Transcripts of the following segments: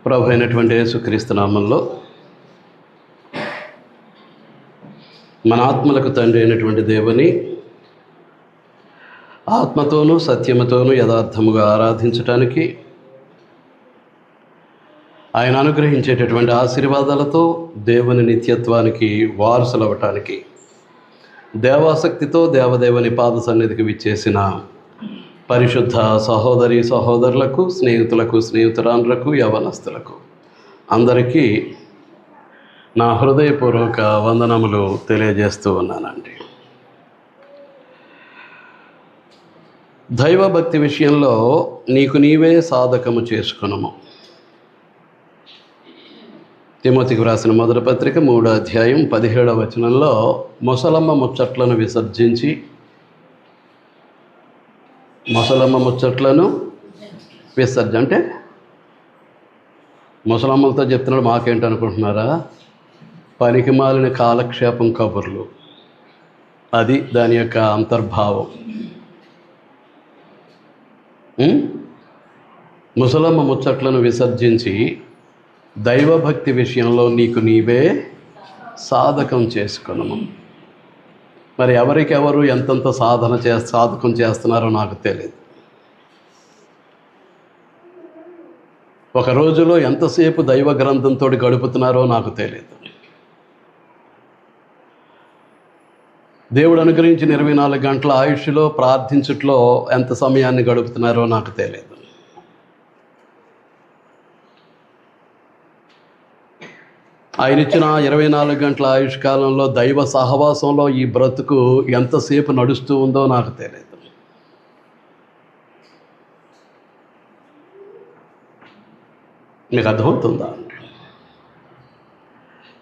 ప్రభు అయినటువంటి యేసుక్రీస్తు నామంలో మన ఆత్మలకు తండ్రి అయినటువంటి దేవుని ఆత్మతోనూ సత్యముతోనూ యథార్థముగా ఆరాధించటానికి, ఆయన అనుగ్రహించేటటువంటి ఆశీర్వాదాలతో దేవుని నిత్యత్వానికి వారసులవటానికి దేవాసక్తితో దేవదేవుని పాద సన్నిధికి విచ్చేసిన పరిశుద్ధ సహోదరి సహోదరులకు, స్నేహితులకు, స్నేహితురాండ్రకు, యవనస్తులకు అందరికీ నా హృదయపూర్వక వందనములు తెలియజేస్తూ ఉన్నానండి. దైవభక్తి విషయంలో నీకు నీవే సాధకము చేసుకునము. తిమోతికి వ్రాసిన మొదటి పత్రిక 3వ అధ్యాయం 17వ వచనంలో ముసలమ్మ ముచ్చట్లను విసర్జించి, ముసలమ్మ ముచ్చట్లను అంటే ముసలమ్మలతో చెప్తున్నాడు. మాకేంటనుకుంటున్నారా? పనికి మాలిన కాలక్షేపం కబుర్లు. అది దాని యొక్క అంతర్భావం. ముసలమ్మ ముచ్చట్లను విసర్జించి దైవభక్తి విషయంలో నీకు నీవే సాధకం చేసుకున్నాము. మరి ఎవరికెవరు ఎంతంత సాధకం చేస్తున్నారో నాకు తెలియదు. ఒక రోజులో ఎంతసేపు దైవ గ్రంథంతో గడుపుతున్నారో నాకు తెలియదు. దేవుడు అనుగ్రహించిన 24 గంటల ఆయుష్లో ప్రార్థించుట్లో ఎంత సమయాన్ని గడుపుతున్నారో నాకు తెలియదు. ఆయన ఇచ్చిన 24 గంటల ఆయుష్ కాలంలో దైవ సహవాసంలో ఈ బ్రతుకు ఎంతసేపు నడుస్తూ ఉందో నాకు తెలియదు. మీకు అర్థమవుతుందా అండి?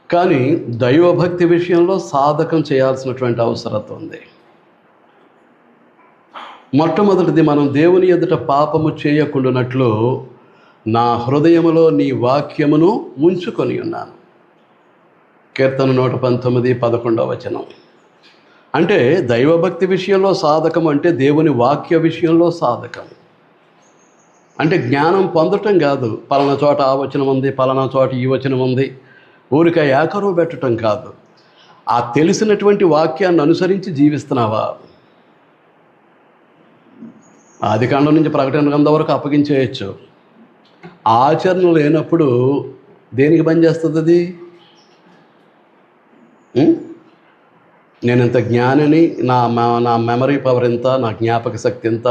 కానీ దైవభక్తి విషయంలో సాధకం చేయాల్సినటువంటి అవసరం ఉంది. మొట్టమొదటిది, మనం దేవుని ఎదుట పాపము చేయకుండానట్లు నా హృదయములో నీ వాక్యమును ఉంచుకొని ఉన్నాను. కీర్తన 119, 11వ వచనం. అంటే దైవభక్తి విషయంలో సాధకం అంటే దేవుని వాక్య విషయంలో సాధకం. అంటే జ్ఞానం పొందటం కాదు, పలానా చోట ఆ వచనం ఉంది, పలానా చోట ఈ వచనం ఉంది, ఊరిక ఏకరువు పెట్టడం కాదు. ఆ తెలిసినటువంటి వాక్యాన్ని అనుసరించి జీవిస్తున్నావా? ఆదికాండం నుంచి ప్రకటన గ్రంథం వరకు అప్పగించేయచ్చు. ఆచరణ లేనప్పుడు దేనికి పనిచేస్తుంది అది? నేను ఇంత జ్ఞానిని, నా మెమరీ పవర్ ఎంత, నా జ్ఞాపక శక్తి ఎంత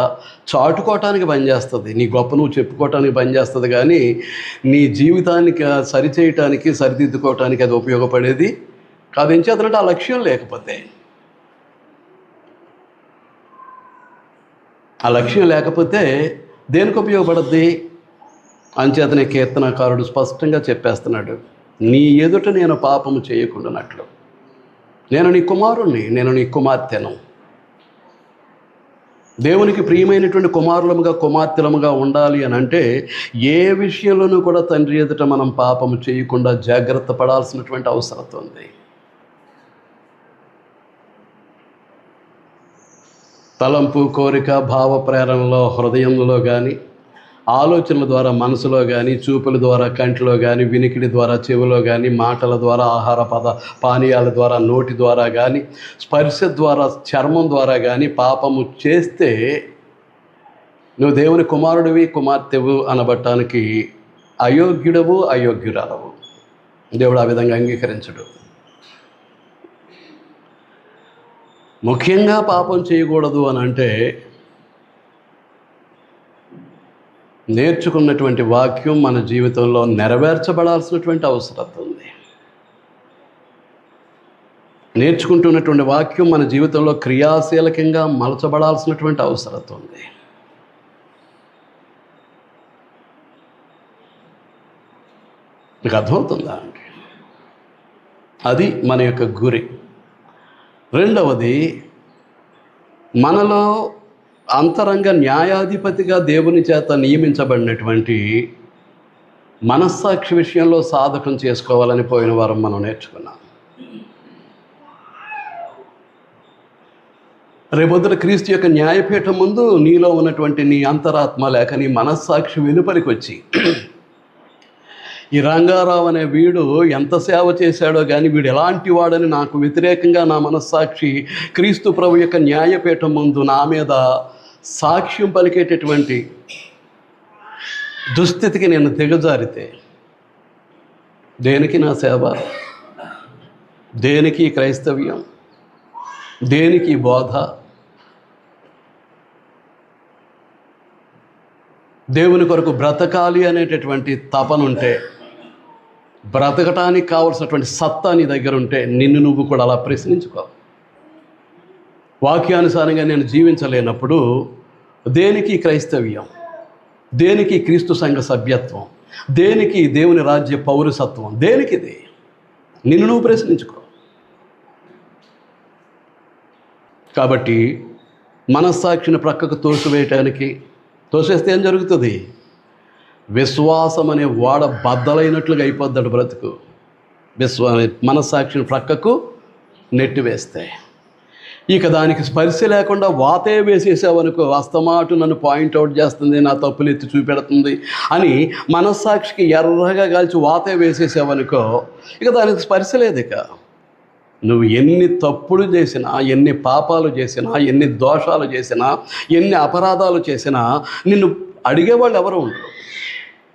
చాటుకోవటానికి పనిచేస్తుంది. నీ గొప్ప నువ్వు చెప్పుకోవటానికి పనిచేస్తుంది. కానీ నీ జీవితానికి సరిచేయటానికి, సరిదిద్దుకోవటానికి అది ఉపయోగపడేది కాదు. ఏం చేతనంటే ఆ లక్ష్యం లేకపోతే, ఆ లక్ష్యం లేకపోతే దేనికి ఉపయోగపడుద్ది? అంచేతనే కీర్తనకారుడు స్పష్టంగా చెప్పేస్తున్నాడు, నీ ఎదుట నేను పాపము చేయకుండానట్లు నేను నీ కుమారుణ్ణి, నేను నీ కుమార్తెను. దేవునికి ప్రియమైనటువంటి కుమారులముగా, కుమార్తెలముగా ఉండాలి అని అంటే ఏ విషయంలోనూ కూడా తండ్రి ఎదుట మనం పాపము చేయకుండా జాగ్రత్త పడాల్సినటువంటి అవసరం ఉంది. తలంపు, కోరిక, భావ ప్రేరణలో, హృదయంలో కానీ, ఆలోచనల ద్వారా మనసులో కానీ, చూపుల ద్వారా కంటిలో కానీ, వినికిడి ద్వారా చెవిలో కానీ, మాటల ద్వారా, ఆహార పానీయాల ద్వారా, నోటి ద్వారా కానీ, స్పర్శ ద్వారా, చర్మం ద్వారా కానీ పాపము చేస్తే నువ్వు దేవుని కుమారుడివి, కుమార్తెవు అనబట్టానికి అయోగ్యుడవు, అయోగ్యురాలవు. దేవుడు ఆ విధంగా అంగీకరించడు. ముఖ్యంగా పాపం చేయకూడదు అని అంటే నేర్చుకున్నటువంటి వాక్యం మన జీవితంలో నెరవేర్చబడాల్సినటువంటి అవసరం ఉంది. నేర్చుకుంటున్నటువంటి వాక్యం మన జీవితంలో క్రియాశీలకంగా మలచబడాల్సినటువంటి అవసరం ఉంది. మీకు అర్థమవుతుందా అండి? అది మన యొక్క గురి. రెండవది, మనలో అంతరంగ న్యాయాధిపతిగా దేవుని చేత నియమించబడినటువంటి మనస్సాక్షి విషయంలో సాధకం చేసుకోవాలని పోయిన వారం మనం నేర్చుకున్నాం. రేపొద్దున క్రీస్తు యొక్క న్యాయపీఠం ముందు నీలో ఉన్నటువంటి నీ అంతరాత్మ లేక నీ మనస్సాక్షి వెలుపలికి వచ్చి ఈ రంగారావు అనే వీడు ఎంత సేవ చేశాడో కానీ వీడు ఎలాంటి వాడని నాకు వ్యతిరేకంగా నా మనస్సాక్షి క్రీస్తు ప్రభు యొక్క న్యాయపీఠం ముందు నా మీద సాక్ష్యం పలికేటటువంటి దుస్థితికి నేను దిగజారితే దేనికి నా సేవ, దేనికి క్రైస్తవ్యం, దేనికి బోధ? దేవుని కొరకు బ్రతకాలి అనేటటువంటి తపనుంటే, బ్రతకటానికి కావలసినటువంటి సత్తా నీ దగ్గర ఉంటే నిన్ను నువ్వు కూడా అలా ప్రశ్నించుకో. వాక్యానుసారంగా నేను జీవించలేనప్పుడు దేనికి క్రైస్తవ్యం, దేనికి క్రీస్తు సంఘ సభ్యత్వం, దేనికి దేవుని రాజ్య పౌరసత్వం, దేనికిది? నిన్ను నువ్వు ప్రశ్నించుకో. కాబట్టి మనస్సాక్షిని ప్రక్కకు తోసేస్తే ఏం జరుగుతుంది? విశ్వాసం అనే వాడ బద్దలైనట్లుగా అయిపోద్దాడు బ్రతుకు. మనస్సాక్షిని ప్రక్కకు నెట్టివేస్తే ఇక దానికి స్పర్శ లేకుండా వాతే వేసేసావనుకో, అస్తమాటు నన్ను పాయింట్అవుట్ చేస్తుంది, నా తప్పులు ఎత్తి చూపెడుతుంది అని మనస్సాక్షికి ఎర్రగా కాల్చి వాతే వేసేసావనుకో, ఇక దానికి స్పర్శ లేదు. ఇక నువ్వు ఎన్ని తప్పులు చేసినా, ఎన్ని పాపాలు చేసినా, ఎన్ని దోషాలు చేసినా, ఎన్ని అపరాధాలు చేసినా నిన్ను అడిగేవాళ్ళు ఎవరు ఉండరు.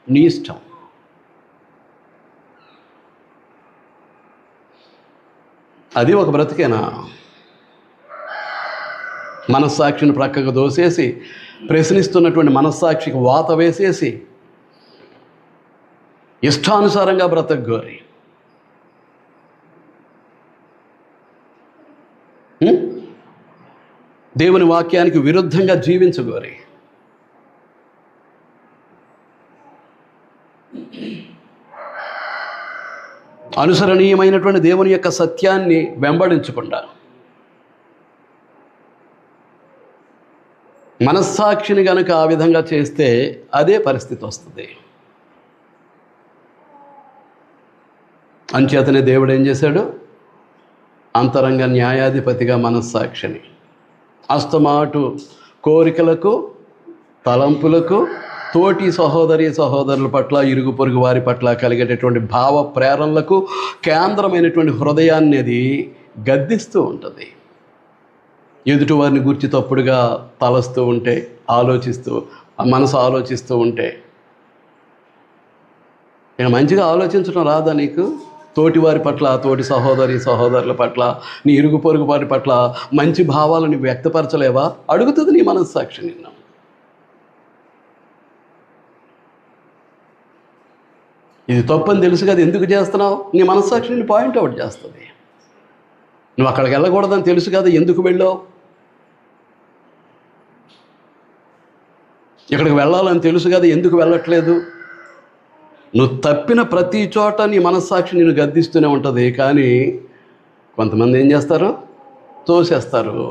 నీ ఇష్టం. అది ఒక బ్రతికేనా? మనస్సాక్షిని ప్రక్కకు దోసేసి ప్రశ్నిస్తున్నటువంటి మనస్సాక్షికి వాత వేసేసి ఇష్టానుసారంగా బ్రతకగోరి దేవుని వాక్యానికి విరుద్ధంగా జీవించగోరి అనుసరణీయమైనటువంటి దేవుని యొక్క సత్యాన్ని వెంబడించకుండా మనస్సాక్షిని కనుక ఆ విధంగా చేస్తే అదే పరిస్థితి వస్తుంది. అంచేతనే దేవుడు ఏం చేశాడు? అంతరంగ న్యాయాధిపతిగా మనస్సాక్షిని అస్తమాటు కోరికలకు, తలంపులకు, తోటి సహోదరుల పట్ల, ఇరుగు పొరుగు వారి పట్ల కలిగేటటువంటి భావ ప్రేరణలకు కేంద్రమైనటువంటి హృదయాన్ని అది గద్దిస్తూ ఉంటుంది. ఎదుటి వారిని గురించి తప్పుడుగా తలస్తూ ఉంటే, మనసు ఆలోచిస్తూ ఉంటే, నేను మంచిగా ఆలోచించడం రాదా నీకు? తోటి వారి పట్ల, తోటి సహోదరుల పట్ల, నీ ఇరుగు పొరుగు వారి పట్ల మంచి భావాలు నీవు వ్యక్తపరచలేవా? అడుగుతుంది నీ మనస్సాక్షి నిన్ను. ఇది తప్పని తెలుసు కదా, ఎందుకు చేస్తున్నావు? నీ మనస్సాక్షి నిన్ను పాయింట్అవుట్ చేస్తుంది. నువ్వు అక్కడికి వెళ్ళకూడదని తెలుసు కదా, ఎందుకు వెళ్ళావు? ఇక్కడికి వెళ్ళాలని తెలుసు కదా, ఎందుకు వెళ్ళట్లేదు? నువ్వు తప్పిన ప్రతి చోట నీ మనస్సాక్షి నిన్ను గద్దిస్తూనే ఉంటుంది. కానీ కొంతమంది ఏం చేస్తారు? తోసేస్తారు.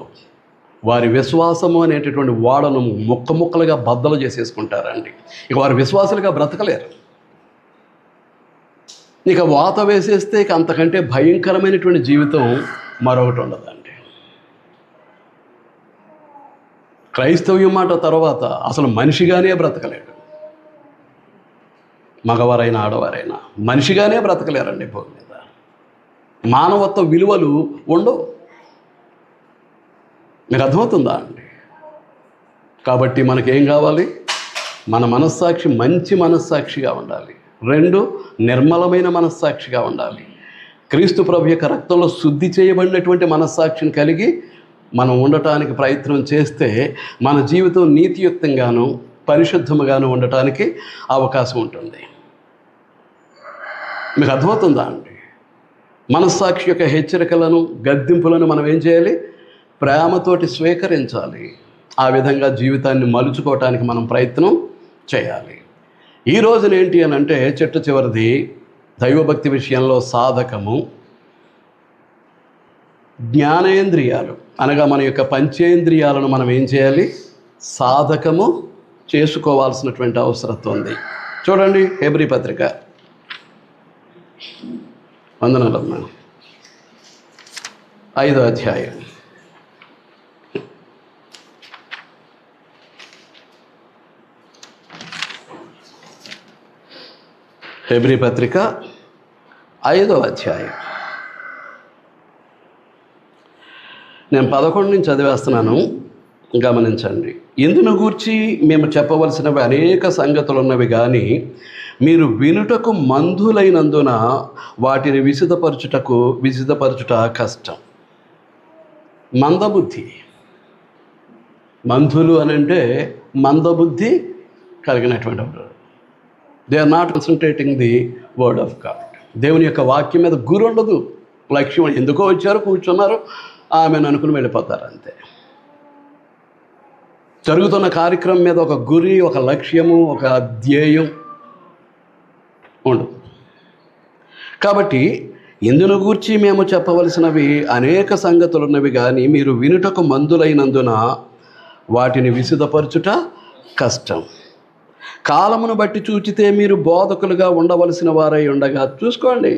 వారి విశ్వాసము అనేటటువంటి వాడను ముక్కలుగా బద్దలు చేసేసుకుంటారండి. ఇక వారి విశ్వాసులుగా బ్రతకలేరు. ఇక వాత వేసేస్తే ఇక అంతకంటే భయంకరమైనటువంటి జీవితం మరొకటి ఉండదండి. క్రైస్తవ్యం మాట తర్వాత అసలు మనిషిగానే బ్రతకలేడు. మగవారైనా ఆడవారైనా మనిషిగానే బ్రతకలేరండి భూమి మీద. మానవత్వ విలువలు ఉండవు. మీకు అర్థమవుతుందా అండి? కాబట్టి మనకేం కావాలి? మన మనస్సాక్షి మంచి మనస్సాక్షిగా ఉండాలి. 2, నిర్మలమైన మనస్సాక్షిగా ఉండాలి. క్రీస్తు ప్రభు యొక్క రక్తంలో శుద్ధి చేయబడినటువంటి మనస్సాక్షిని కలిగి మనం ఉండటానికి ప్రయత్నం చేస్తే మన జీవితం నీతియుక్తంగాను పరిశుద్ధముగాను ఉండటానికి అవకాశం ఉంటుంది. మీకు అర్థమవుతుందా అండి? మనస్సాక్షి యొక్క హెచ్చరికలను, గద్దింపులను మనం ఏం చేయాలి? ప్రేమతోటి స్వీకరించాలి. ఆ విధంగా జీవితాన్ని మలుచుకోవటానికి మనం ప్రయత్నం చేయాలి. ఈ రోజున ఏంటి అని అంటే, చిట్ట చివరిది దైవభక్తి విషయంలో సాధకము జ్ఞానేంద్రియాలు అనగా మన యొక్క పంచేంద్రియాలను మనం ఏం చేయాలి? సాధకము చేసుకోవాల్సినటువంటి అవసరం ఉంది. చూడండి, హెబ్రీ పత్రిక 5వ అధ్యాయం 5 హెబ్రీ పత్రిక 5వ అధ్యాయం. నేను 11 నుంచి చదివేస్తున్నాను, గమనించండి. ఇందును గూర్చి మేము చెప్పవలసినవి అనేక సంగతులు ఉన్నవి, కానీ మీరు వినుటకు మందులైనందున వాటిని విశదపరచుట కష్టం. మందబుద్ధి, మందులు అని అంటే మందబుద్ధి కలిగినటువంటి వారు. They are not concentrating the word of God. దేవుని యొక్క వాక్యం మీద గురి ఉండదు, లక్ష్యం. ఎందుకో వచ్చారు, కూర్చున్నారు, ఆమెను అనుకుని వెళ్ళిపోతారు, అంతే. జరుగుతున్న కార్యక్రమం మీద ఒక గురి, ఒక లక్ష్యము, ఒక ధ్యేయం ఉండదు. కాబట్టి ఇందును గూర్చి మేము చెప్పవలసినవి అనేక సంగతులు ఉన్నవి, కానీ మీరు వినుటకు మందులైనందున వాటిని విశదపరచుట కష్టం. కాలమును బట్టి చూచితే మీరు బోధకులుగా ఉండవలసిన వారై ఉండగా. చూసుకోండి,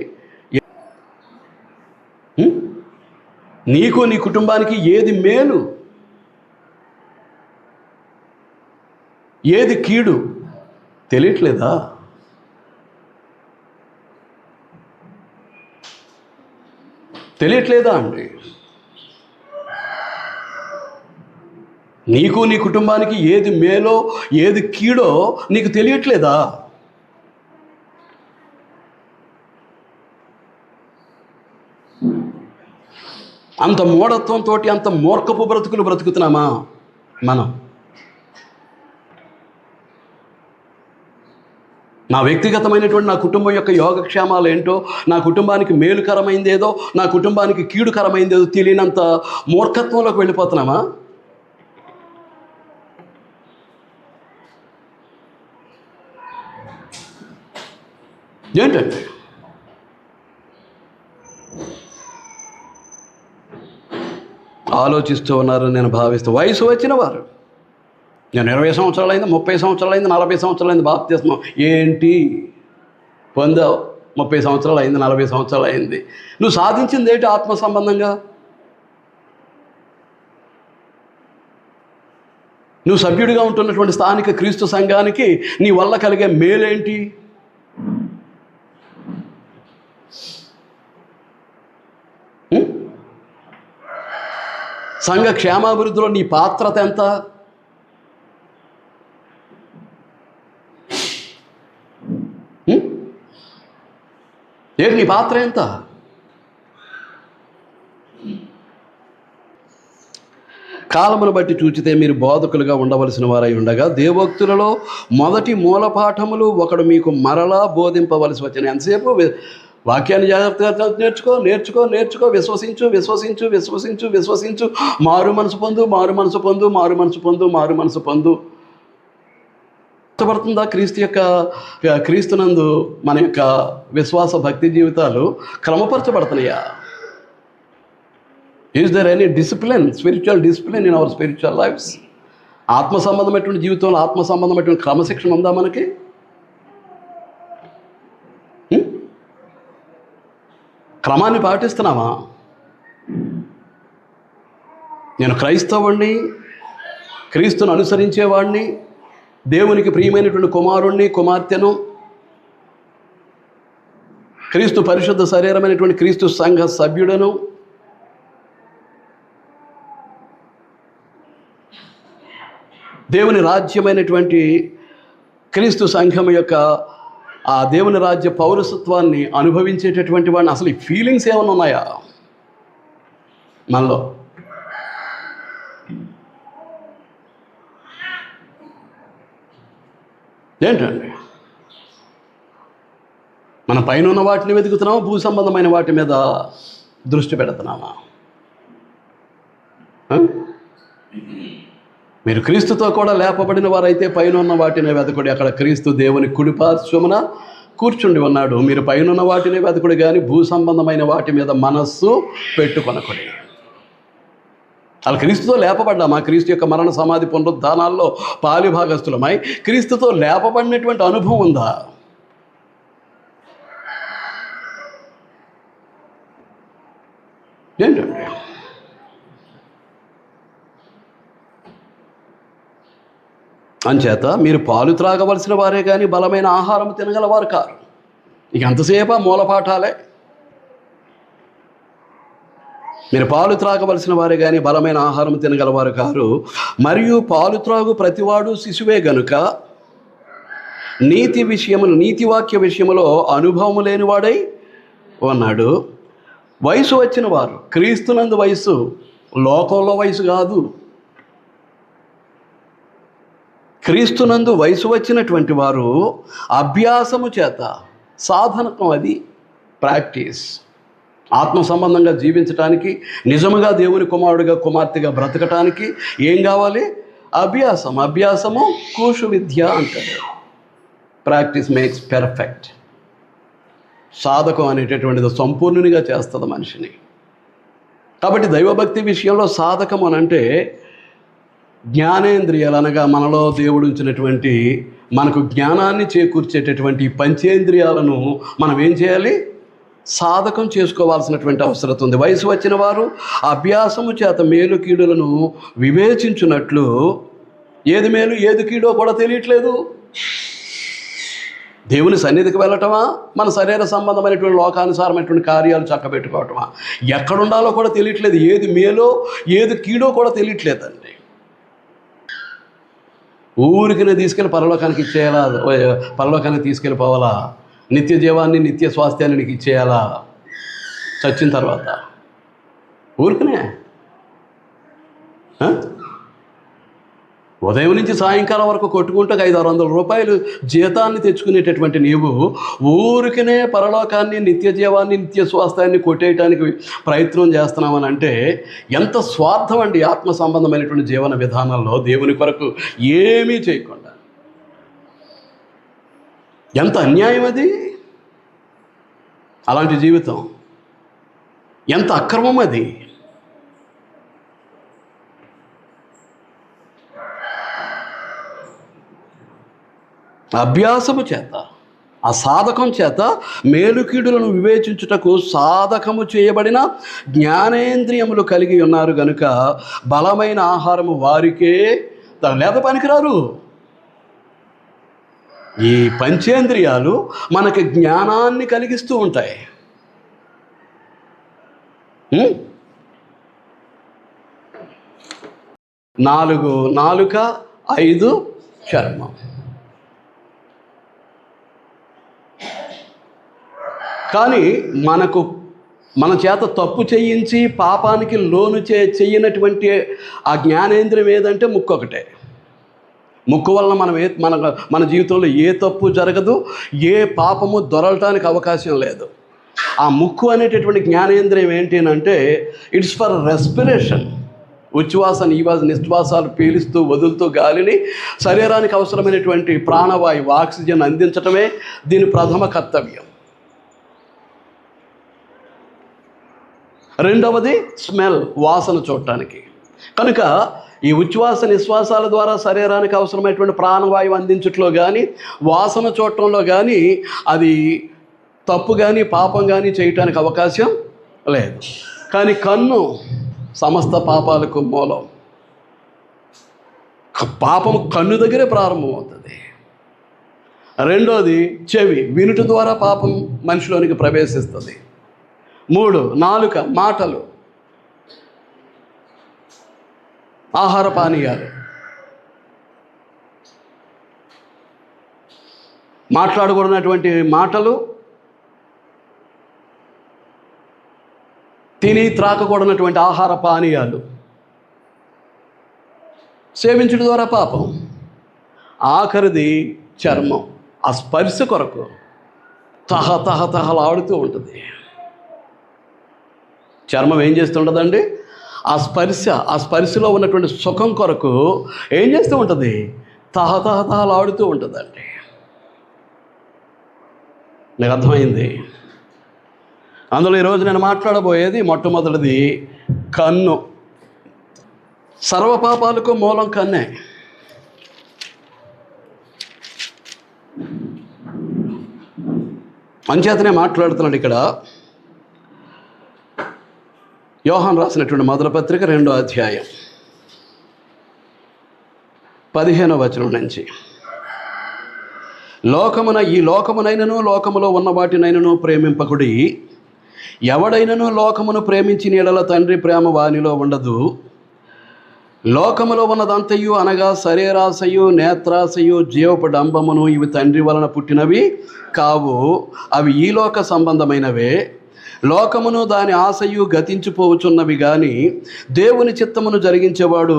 నీకు నీ కుటుంబానికి ఏది మేలు, ఏది కీడు తెలియట్లేదా? తెలియట్లేదా అండి? నీకు నీ కుటుంబానికి ఏది మేలో ఏది కీడో నీకు తెలియట్లేదా? అంత మూఢత్వంతో, అంత మూర్ఖపు బ్రతుకులు బ్రతుకుతున్నామా మనం? నా వ్యక్తిగతమైనటువంటి నా కుటుంబం యొక్క యోగక్షేమాలు ఏంటో, నా కుటుంబానికి మేలుకరమైంది ఏదో, నా కుటుంబానికి కీడుకరమైంది ఏదో తెలియనంత మూర్ఖత్వంలోకి వెళ్ళిపోతున్నామా? ఏంటండి? ఆలోచిస్తూ ఉన్నారని నేను భావిస్తూ, వయసు వచ్చిన వారు, నేను 20 సంవత్సరాలైంది, 30 సంవత్సరాలైంది, 40 సంవత్సరాలైంది, బాప్తిస్మం ఏంటి పొందావు? 30 సంవత్సరాలు అయింది, 40 సంవత్సరాలు అయింది. నువ్వు సాధించింది ఏంటి ఆత్మ సంబంధంగా? నువ్వు సభ్యుడిగా ఉంటున్నటువంటి స్థానిక క్రీస్తు సంఘానికి నీ వల్ల కలిగే మేలేంటి? సంఘ క్షేమాభివృద్ధిలో నీ పాత్రత ఎంత? ఏంటి నీ పాత్ర ఎంత? కాలమును బట్టి చూచితే మీరు బోధకులుగా ఉండవలసిన వారై ఉండగా, దేవోక్తులలో మొదటి మూలపాఠములు ఒకడు మీకు మరలా బోధింపవలసి వచ్చిన. ఎంతసేపు వాక్యాన్ని జాగ్రత్తగా నేర్చుకో, విశ్వసించు, మారు మనసు పొందు. పడుతుందా? క్రీస్తునందు మన యొక్క విశ్వాస భక్తి జీవితాలు క్రమపరచబడుతున్నాయా? Is there any discipline, spiritual discipline in our spiritual lifes? ఆత్మ సంబంధమైనటువంటి జీవితంలో ఆత్మ సంబంధమైనటువంటి క్రమశిక్షణ ఉందా మనకి? క్రమాన్ని పాటిస్తున్నామా? నేను క్రైస్తవుణ్ణి, క్రీస్తును అనుసరించేవాడిని, దేవునికి ప్రియమైనటువంటి కుమారుణ్ణి, కుమార్తెను, క్రీస్తు పరిశుద్ధ శరీరమైనటువంటి క్రీస్తు సంఘ సభ్యుడను, దేవుని రాజ్యమైనటువంటి క్రీస్తు సంఘం యొక్క ఆ దేవుని రాజ్య పౌరసత్వాన్ని అనుభవించేటటువంటి వాడిని. అసలు ఈ ఫీలింగ్స్ ఏమైనా ఉన్నాయా మనలో? ఏంటండి? మన పైన ఉన్న వాటిని వెతుకుతున్నామా? భూ సంబంధమైన వాటి మీద దృష్టి పెడుతున్నామా? మీరు క్రీస్తుతో కూడా లేపబడిన వారైతే పైన ఉన్న వాటిని వెతకుడి. అక్కడ క్రీస్తు దేవుని కుడిపార్శ్వమున కూర్చుండి ఉన్నాడు. మీరు పైన ఉన్న వాటిని వెతకుడి, కానీ భూ సంబంధమైన వాటి మీద మనస్సు పెట్టుకొనకుడి. అలా క్రీస్తుతో లేపబడ్డామా? క్రీస్తు యొక్క మరణ సమాధి పునరుద్ధానాల్లో పాలిభాగస్తులమై క్రీస్తుతో లేపబడినటువంటి అనుభవం ఉందా? ఏంటండి? అంచేత మీరు పాలు త్రాగవలసిన వారే కానీ బలమైన ఆహారం తినగలవారు కారు. ఇక ఎంతసేపు మూలపాఠాలే. మీరు పాలు త్రాగవలసిన వారే కానీ బలమైన ఆహారం తినగలవారు కారు. మరియు పాలు త్రాగు ప్రతివాడు శిశువే గనుక నీతి వాక్య విషయములో అనుభవం లేనివాడై ఉన్నాడు. వయసు వచ్చిన వారు, క్రీస్తునందు వయసు, లోకంలో వయసు కాదు. క్రీస్తునందు వయసు వచ్చినటువంటి వారు అభ్యాసము చేత, సాధనకం అది ప్రాక్టీస్, ఆత్మ సంబంధంగా జీవించటానికి, నిజముగా దేవుని కుమారుడిగా కుమార్తెగా బ్రతకటానికి ఏం కావాలి? అభ్యాసం. అభ్యాసము కూషు విద్య అంటారు. Practice makes perfect. సాధకం అనేటటువంటిది సంపూర్ణునిగా చేస్తుంది మనిషిని. కాబట్టి దైవభక్తి విషయంలో సాధకం అని అంటే జ్ఞానేంద్రియాలు, అనగా మనలో దేవుడు ఉంచినటువంటి మనకు జ్ఞానాన్ని చేకూర్చేటటువంటి పంచేంద్రియాలను మనం ఏం చేయాలి? సాధకం చేసుకోవాల్సినటువంటి అవసరం ఉంది. వయసు వచ్చిన వారు అభ్యాసము చేత మేలు కీడులను వివేచించున్నట్లు, ఏది మేలు ఏది కీడో కూడా తెలియట్లేదు. దేవుని సన్నిధికి వెళ్ళటమా, మన శరీర సంబంధమైనటువంటి లోకానుసారమైనటువంటి కార్యాలు చక్కబెట్టుకోవటమా, ఎక్కడుండాలో కూడా తెలియట్లేదు. ఏది మేలో ఏది కీడో కూడా తెలియట్లేదండి. ఊరికినే తీసుకెళ్ళి పరలోకానికి ఇచ్చేయాలా? పరలోకానికి తీసుకెళ్ళిపోవాలా? నిత్య జీవాన్ని, నిత్య స్వాస్థ్యాన్ని నీకు ఇచ్చేయాలా చచ్చిన తర్వాత? ఊరికనే ఉదయం నుంచి సాయంకాలం వరకు కొట్టుకుంటూ 500-600 రూపాయలు జీతాన్ని తెచ్చుకునేటటువంటి నీవు ఊరికనే పరలోకాన్ని, నిత్య జీవాన్ని, నిత్య స్వాస్థ్యాన్ని కొట్టేయటానికి ప్రయత్నం చేస్తున్నామని అంటే ఎంత స్వార్థం అండి! ఆత్మ సంబంధమైనటువంటి జీవన విధానంలో దేవుని కొరకు ఏమీ చేయకుండా ఎంత అన్యాయం అది! అలాంటి జీవితం ఎంత అక్రమం అది! అభ్యాసము చేత, ఆ సాధకం చేత మేలుకీడులను వివేచించుటకు సాధకము చేయబడిన జ్ఞానేంద్రియములు కలిగి ఉన్నారు గనుక బలమైన ఆహారము వారికే లేదా పనికిరారు. ఈ పంచేంద్రియాలు మనకి జ్ఞానాన్ని కలిగిస్తూ ఉంటాయి. 4 నాలుక, 5 చర్మం. కానీ మన చేత తప్పు చేయించి పాపానికి లోను చెయ్యనటువంటి ఆ జ్ఞానేంద్రియం ఏదంటే ముక్కు ఒకటే. ముక్కు వలన మన జీవితంలో ఏ తప్పు జరగదు, ఏ పాపము దొరలటానికి అవకాశం లేదు. ఆ ముక్కు అనేటటువంటి జ్ఞానేంద్రియం ఏంటి అంటే ఇట్స్ ఫర్ రెస్పిరేషన్. ఉచ్ఛ్వాస నిశ్వాసాలు పీలుస్తూ వదులుతూ గాలిని శరీరానికి అవసరమైనటువంటి ప్రాణవాయువు, ఆక్సిజన్ అందించటమే దీని ప్రథమ కర్తవ్యం. రెండవది స్మెల్, వాసన చూడటానికి. కనుక ఈ ఉచ్ఛ్వాస నిశ్వాసాల ద్వారా శరీరానికి అవసరమైనటువంటి ప్రాణవాయువు అందించట్లో కానీ, వాసన చూడటంలో కానీ అది తప్పు కానీ పాపం కానీ చేయటానికి అవకాశం లేదు. కానీ కన్ను సమస్త పాపాలకు మూలం. పాపం కన్ను దగ్గరే ప్రారంభమవుతుంది. రెండోది చెవి, వినుట ద్వారా పాపం మనిషిలోనికి ప్రవేశిస్తుంది. 3 నాలుక, మాటలు, ఆహార పానీయాలు. మాట్లాడకూడనటువంటి మాటలు, తిని త్రాకకూడనటువంటి ఆహార పానీయాలు సేవించడం ద్వారా పాపం. ఆఖరిది చర్మం, ఆ స్పర్శ కొరకు తహలాడుతూ ఉంటుంది. చర్మం ఏం చేస్తుంటుందండి? ఆ స్పర్శలో ఉన్నటువంటి సుఖం కొరకు ఏం చేస్తూ ఉంటుంది? తహలాడుతూ ఉంటుందండి. నాకు అర్థమైంది. అందులో ఈరోజు నేను మాట్లాడబోయేది మొట్టమొదటిది కన్ను. సర్వపాపాలకు మూలం కన్నే. అంచేతనే మాట్లాడుతున్నాడు ఇక్కడ యోహాను రాసినటువంటి మొదటి పత్రిక 2వ అధ్యాయం 15వ వచనం నుంచి. ఈ లోకమునైనను లోకములో ఉన్న వాటినైనను ప్రేమింపకుడి. ఎవడైనను లోకమును ప్రేమించిన యెడల తండ్రి ప్రేమ వానిలో ఉండదు. లోకములో ఉన్నదంతయు అనగా శరీరాశయు, నేత్రాశయు, జీవపు డంబమును ఇవి తండ్రి వలన పుట్టినవి కావు, అవి ఈ లోక సంబంధమైనవే. లోకమును దాని ఆశయు గతించిపోవచున్నవి గాని దేవుని చిత్తమును జరిగించేవాడు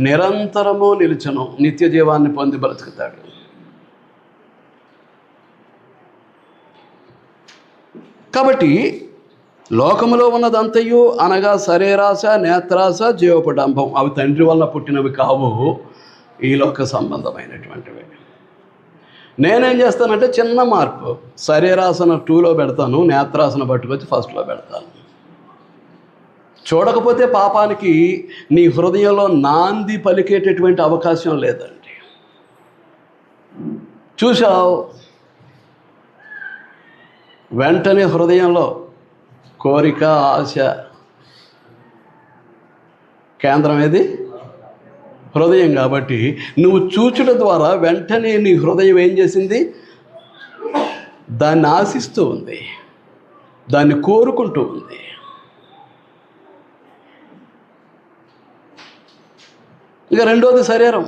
నిరంతరము నిలుచును, నిత్య జీవాన్ని పొంది బ్రతుకుతాడు. కాబట్టి లోకములో ఉన్నదంతయు అనగా శరీరాశ, నేత్రాశ, జీవపు డంబం అవి తండ్రి వలన పుట్టినవి కావు, ఈ లోక సంబంధమైనటువంటివి. నేనేం చేస్తానంటే చిన్న మార్పు, శరీరాసన 2లో పెడతాను, నేత్రాసన పట్టుకొచ్చి 1లో పెడతాను. చూడకపోతే పాపానికి నీ హృదయంలో నాంది పలికేటటువంటి అవకాశం లేదండి. చూశావు, వెంటనే హృదయంలో కోరిక, ఆశ కేంద్రం ఏది? హృదయం. కాబట్టి నువ్వు చూచుట ద్వారా వెంటనే నీ హృదయం ఏం చేసింది? దాన్ని ఆశిస్తూ ఉంది, దాన్ని కోరుకుంటూ ఉంది. ఇక రెండోది శరీరం.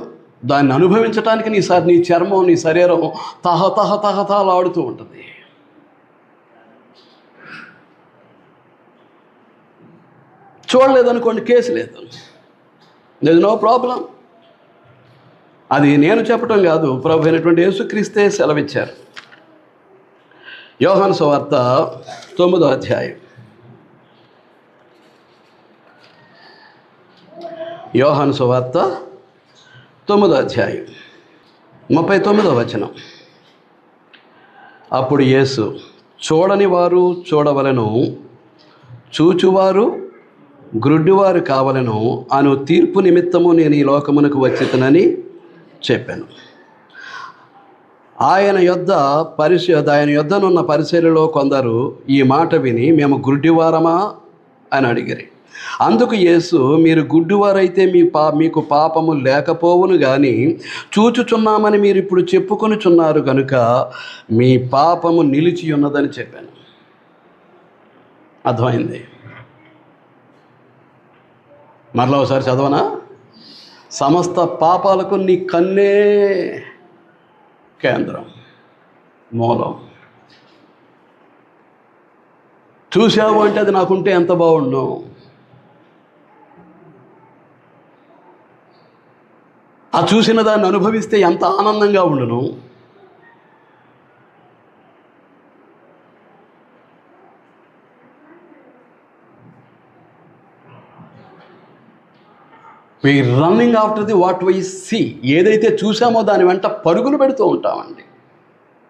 దాన్ని అనుభవించడానికి నీ చర్మం, నీ శరీరం తహతహలాడుతూ ఉంటుంది. చూడలేదనుకోండి, కేసు లేదు, దేర్ ఇస్ నో ప్రాబ్లం. అది నేను చెప్పటం కాదు, ప్రభు అయినటువంటి యేసుక్రీస్తే సెలవిచ్చారు. యోహాను సువార్త 9వ అధ్యాయం. యోహాను సువార్త 9వ అధ్యాయం 39వ వచనం. అప్పుడు యేసు, చూడని వారు చూడవలెను, చూచువారు గ్రుడ్డివారు కావలను అను తీర్పు నిమిత్తము నేను ఈ లోకమునకు వచ్చితనని చెప్పాను. ఆయన యొద్దనున్న పరిసయ్యులలో కొందరు ఈ మాట విని, మేము గుడ్డివారమా అని అడిగిరి. అందుకు యేసు, మీరు గుడ్డివారైతే మీకు పాపము లేకపోవును కానీ చూచుచున్నామని మీరు ఇప్పుడు చెప్పుకొనుచున్నారు కనుక మీ పాపము నిలిచి ఉన్నదని చెప్పాను. అర్థమైంది? మరలా ఒకసారి చదవనా? సమస్త పాపాలకు నీ కన్నే కేంద్రం, మూలం. చూసావు అంటే అది నాకుంటే ఎంత బాగుండు. ఆ చూసిన దాన్ని అనుభవిస్తే ఎంత ఆనందంగా ఉండును. We running after the what we see. ఏదైతే చూసామో దాని వెంట పరుగులు పెడుతూ ఉంటామండి.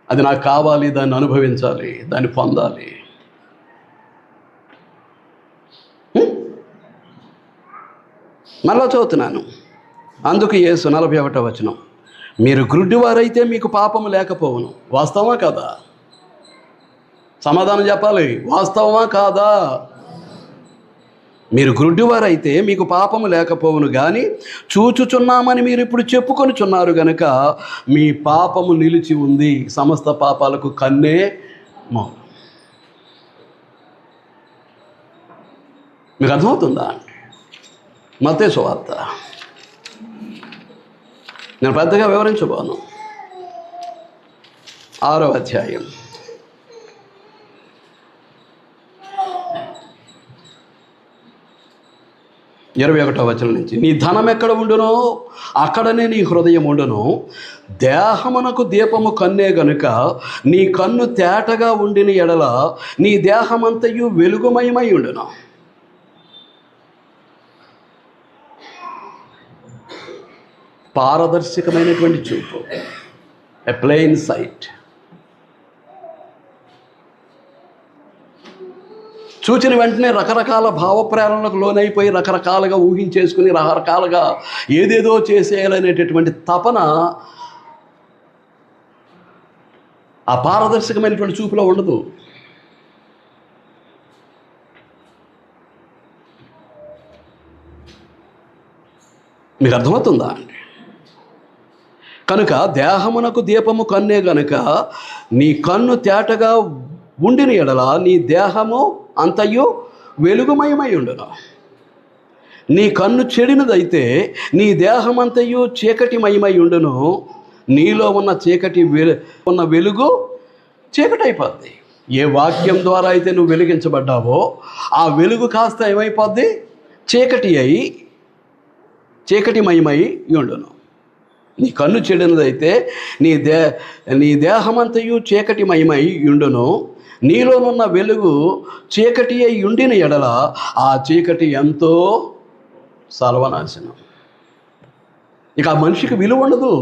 అది నాకు కావాలి, దాన్ని అనుభవించాలి, దాన్ని పొందాలి. మళ్ళా చదువుతున్నాను. అందుకు యేసు 41వ వచనం, మీరు గుడ్డివారైతే మీకు పాపము లేకపోవును. వాస్తవమా కాదా? సమాధానం చెప్పాలి. వాస్తవమా కాదా? మీరు గుడ్డివారైతే మీకు పాపము లేకపోవును కానీ చూచుచున్నామని మీరు ఇప్పుడు చెప్పుకొనుచున్నారు కనుక మీ పాపము నిలిచి ఉంది. సమస్త పాపాలకు కన్నే మౌనం. మీకు అర్థమవుతుందా? మత్తయి సువార్త నేను పెద్దగా వివరించబోను. 6వ అధ్యాయం 21వ వచనం నుంచి, నీ ధనం ఎక్కడ ఉండునో అక్కడనే నీ హృదయం ఉండును. దేహమునకు దీపము కన్నే గనుక నీ కన్ను తేటగా ఉండిన ఎడల నీ దేహమంతయు వెలుగుమయమై ఉండును. పారదర్శకమైనటువంటి చూపు, ఎ ప్లెయిన్ సైట్. చూచిన వెంటనే రకరకాల భావప్రేరణలకు లోనైపోయి రకరకాలుగా ఊహించేసుకుని రకరకాలుగా ఏదేదో చేసేయాలనేటటువంటి తపన ఆ పారదర్శకమైనటువంటి చూపులో ఉండదు. మీకు అర్థమవుతుందా అండి? కనుక దేహమునకు దీపము కన్నే గనుక నీ కన్ను తేటగా ఉండిన ఎడల నీ దేహము అంతయు వెలుగుమయమై ఉండును. నీ కన్ను చెడినదైతే నీ దేహమంతయు చీకటిమయమై ఉండును. నీలో ఉన్న వెలుగు చీకటి అయిపోద్ది. ఏ వాక్యం ద్వారా అయితే నువ్వు వెలిగించబడ్డావో ఆ వెలుగు కాస్త ఏమైపోద్ది? చీకటిమయమై ఉండును. నీ కన్ను చెడినదైతే నీ దేహమంతయు చీకటిమయమై ఉండును. నీలోనున్న వెలుగు చీకటి అయి ఉండిన ఎడల ఆ చీకటి ఎంతో సర్వనాశనం. ఇక ఆ మనిషికి విలువ ఉండదు,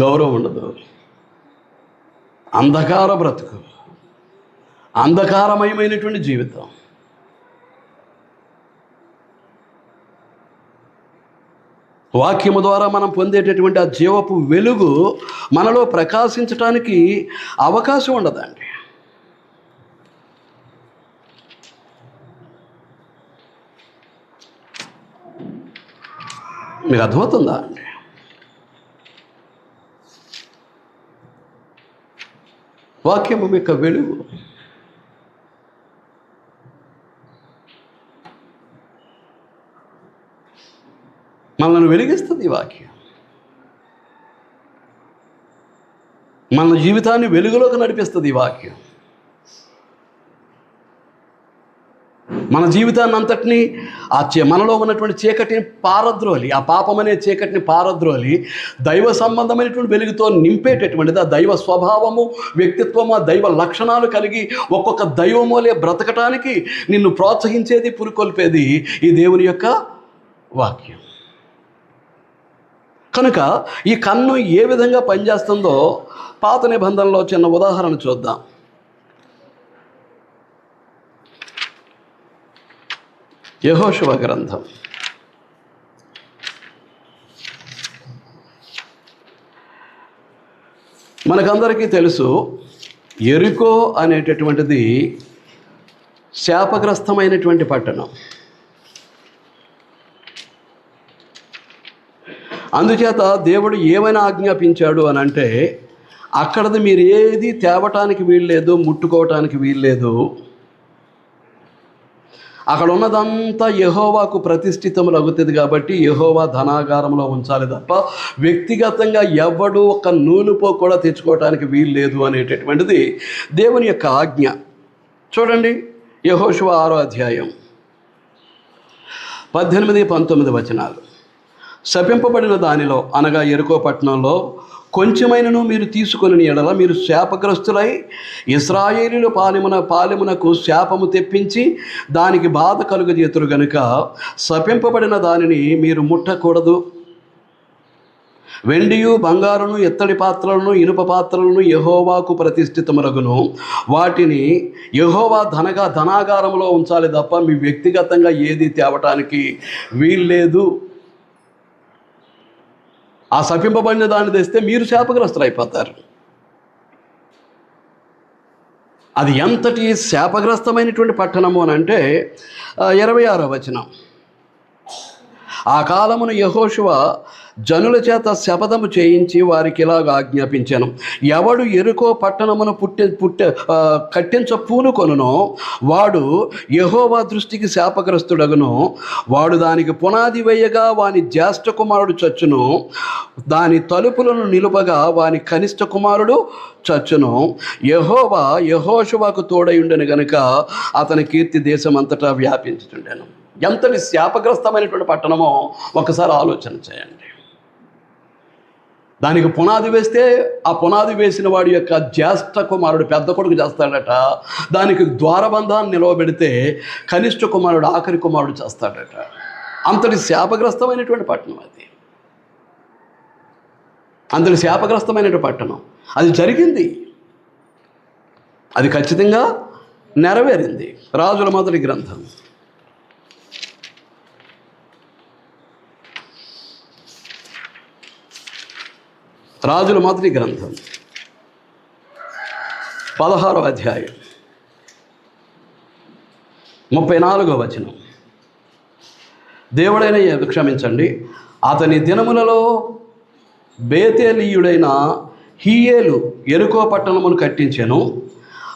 గౌరవం ఉండదు. అంధకార బ్రతుకు, అంధకారమయమైనటువంటి జీవితం. వాక్యము ద్వారా మనం పొందేటటువంటి ఆ జీవపు వెలుగు మనలో ప్రకాశించటానికి అవకాశం ఉండదండి. మీకు అర్థమవుతుందా అండి? వాక్యము యొక్క వెలుగు. మనల్ని వెలిగిస్తుంది ఈ వాక్యం. మన జీవితాన్ని వెలుగులోకి నడిపిస్తుంది ఈ వాక్యం. మన జీవితాన్ని అంతటినీ మనలో ఉన్నటువంటి చీకటిని పారద్రోలి, ఆ పాపం అనే చీకటిని పారద్రోలి దైవ సంబంధమైనటువంటి వెలుగుతో నింపేటటువంటిది ఆ దైవ స్వభావము, వ్యక్తిత్వము, ఆ దైవ లక్షణాలు కలిగి ఒక్కొక్క దైవమూలే బ్రతకటానికి నిన్ను ప్రోత్సహించేది, పురికొల్పేది ఈ దేవుని యొక్క వాక్యం. కనుక ఈ కన్ను ఏ విధంగా పనిచేస్తుందో పాత నిబంధనలో చిన్న ఉదాహరణ చూద్దాం. యెహోషువ గ్రంథం మనకందరికీ తెలుసు. యెరికో అనేటటువంటిది శాపగ్రస్తమైనటువంటి పట్టణం. అందుచేత దేవుడు ఏమైనా ఆజ్ఞాపించాడు అని అంటే అక్కడది మీరు ఏది తేవటానికి వీల్లేదు, ముట్టుకోవటానికి వీల్లేదు. అక్కడ ఉన్నదంతా యెహోవాకు ప్రతిష్ఠితములగుతుంది కాబట్టి యెహోవా ధనాగారంలో ఉంచాలి తప్ప వ్యక్తిగతంగా ఎవడు ఒక నూలుపో కూడా తెచ్చుకోవటానికి వీల్లేదు అనేటటువంటిది దేవుని యొక్క ఆజ్ఞ. చూడండి, యెహోషువ 6వ అధ్యాయం 18-19 వచనాలు. శపింపబడిన దానిలో అనగా యెరికో పట్టణంలో కొంచెమైనను మీరు తీసుకొని ఎడల మీరు శాపగ్రస్తులై ఇశ్రాయేలీయుల పాలెమునకు శాపము తెప్పించి దానికి బాధ కలుగజేతురు గనుక శపింపబడిన దానిని మీరు ముట్టకూడదు. వెండియు బంగారును ఇత్తడి పాత్రలను ఇనుప పాత్రలను యెహోవాకు ప్రతిష్ఠితములగును. వాటిని యెహోవా ధనాగారంలో ఉంచాలి తప్ప మీ వ్యక్తిగతంగా ఏది తేవటానికి వీల్లేదు. ఆ శపింపబడిన దాన్ని తెస్తే మీరు శాపగ్రస్తులు అయిపోతారు. అది ఎంతటి శాపగ్రస్తమైనటువంటి పట్టణము అని అంటే 26వ వచనం. ఆ కాలమున యెహోషువ జనుల చేత శపథము చేయించి వారికి ఇలాగ ఆజ్ఞాపించాను. ఎవడు యెరికో పట్టణమును కట్టించ పూనుకొనునో వాడు యెహోవా దృష్టికి శాపగ్రస్తుడగును. వాడు దానికి పునాది వేయగా వాని జ్యేష్ఠ కుమారుడు చచ్చును. దాని తలుపులను నిలుపగా వాని కనిష్ఠ కుమారుడు చచ్చును. యెహోవా యెహోషువకు తోడై ఉండెను గనుక అతని కీర్తి దేశమంతటా వ్యాపించుచుండెను. ఎంతటి శాపగ్రస్తమైనటువంటి పట్టణమో ఒకసారి ఆలోచన చేయండి. దానికి పునాది వేస్తే ఆ పునాది వేసిన వాడి యొక్క జ్యేష్ఠ కుమారుడు పెద్ద కొడుకు చేస్తాడట. దానికి ద్వారబంధాన్ని నిలవబెడితే కనిష్ఠ కుమారుడు ఆఖరి కుమారుడు చేస్తాడట. అంతటి శాపగ్రస్తమైనటువంటి పట్టణం అది. అంతటి శాపగ్రస్తమైనటువంటి పట్టణం అది జరిగింది. అది ఖచ్చితంగా నెరవేరింది. రాజుల మొదటి గ్రంథం రాజుల మొదటి గ్రంథం 16వ అధ్యాయం 34వ వచనం. దేవుడైన క్షమించండి, అతని దినములలో బేతేలీయుడైన హీయేలు యెరికో పట్టణమును కట్టించెను.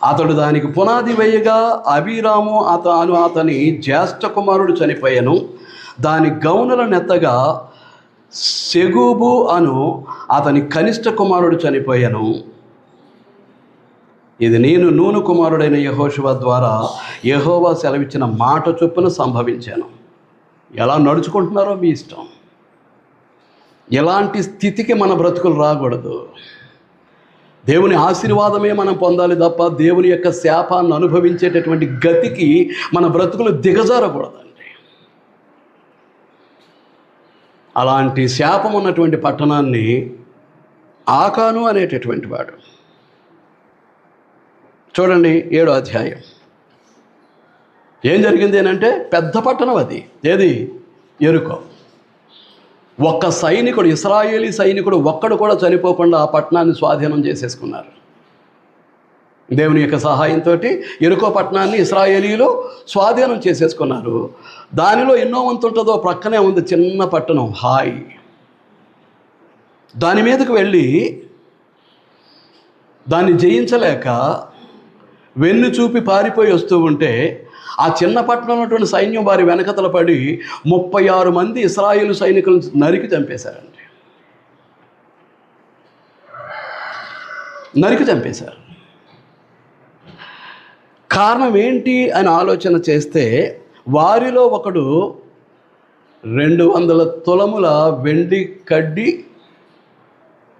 అతడు దానికి పునాది వేయగా అబీరాము అతని జ్యేష్ఠ కుమారుడు చనిపోయాను. దాని గౌనుల నెత్తగా సెగూబు అను అతని కనిష్ట కుమారుడు చనిపోయాను. ఇది నేను నూను కుమారుడైన యెహోషువ ద్వారా యెహోవా సెలవిచ్చిన మాట చొప్పున సంభవించాను. ఎలా నడుచుకుంటున్నారో మీ ఇష్టం. ఎలాంటి స్థితికి మన బ్రతుకులు రాకూడదు. దేవుని ఆశీర్వాదమే మనం పొందాలి తప్ప దేవుని యొక్క శాపాన్ని అనుభవించేటటువంటి గతికి మన బ్రతుకులు దిగజారకూడదండి. అలాంటి శాపం ఉన్నటువంటి పట్టణాన్ని ఆకాను అనేటటువంటి వాడు, చూడండి 7వ అధ్యాయం ఏం జరిగింది అంటే, పెద్ద పట్టణం అది. ఏది? యెరికో. ఒక్క సైనికుడు, ఇశ్రాయేలీ సైనికుడు ఒక్కడు కూడా చనిపోకుండా ఆ పట్టణాన్ని స్వాధీనం చేసేసుకున్నారు. దేవుని యొక్క సహాయంతో యెరికో పట్టణాన్ని ఇశ్రాయేలీలు స్వాధీనం చేసేసుకున్నారు. దానిలో ఎన్నో వంతు ఉంటుందో, ప్రక్కనే ఉంది చిన్న పట్టణం హాయ్. దాని మీదకు వెళ్ళి దాన్ని జయించలేక వెన్ను చూపి పారిపోయి వస్తూ ఉంటే, ఆ చిన్న పట్టణంలో ఉన్నటువంటి సైన్యం వారి వెనకతల పడి 36 మంది ఇశ్రాయేలు సైనికులను నరికి చంపేశారండి. నరికి చంపేశారు. కారణం ఏంటి అని ఆలోచన చేస్తే, వారిలో ఒకడు 200 తులముల వెండి కడ్డి,